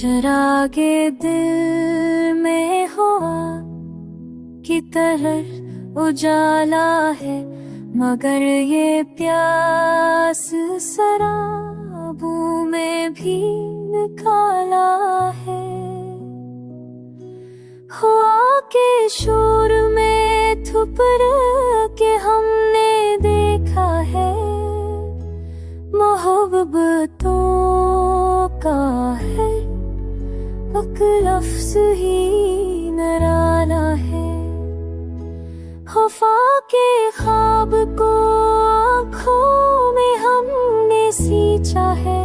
चरागे दिल में हुआ की तरह उजाला है, मगर ये प्यास शराबों में भी निकाला है। हुआ के शोर में थुपर के हमने देखा है, मोहब्बतों का है एक लफ्ज़ ही निराला है। खफा के ख्वाब को आँखों में हमने सींचा है,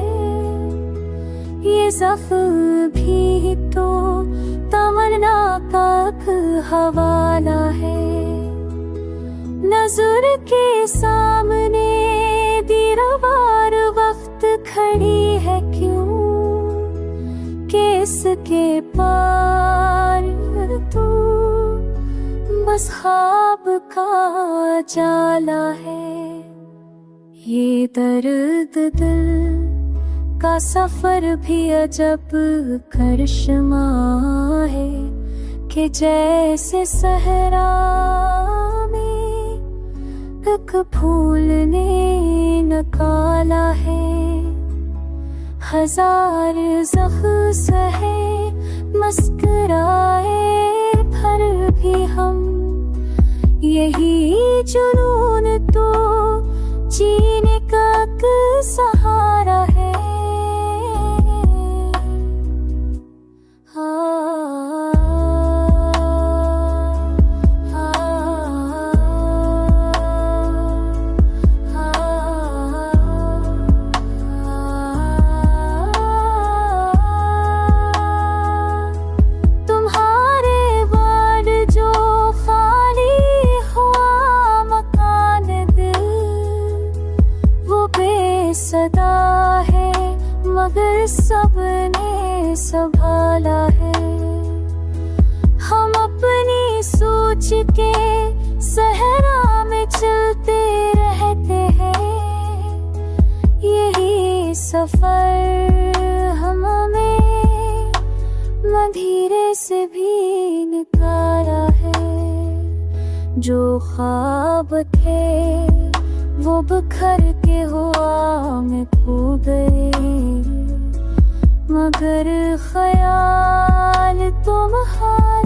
ये ज़ख्म भी तो तमन्ना का हवाला है। नज़र के सामने दीवार वक्त खड़ी है क्यों, किसके पार तू बस ख्वाब का जाला है। ये दर्द दिल का सफर भी अजब करिश्मा है, कि जैसे सहरा में एक फूल ने निकाला है। हजार ज़ख्म सहे मुस्कुराए फिर भी हम, यही जुनून तो जीने का एक सहारा है। सदा है मगर सबने संभाला है। हम अपनी सोच के सहरा में चलते रहते हैं, यही सफर हमें धीरे से भी निकाला है। जो ख्वाब थे वो बिखर के हुआ में खो गए, मगर ख्याल तुम्हारा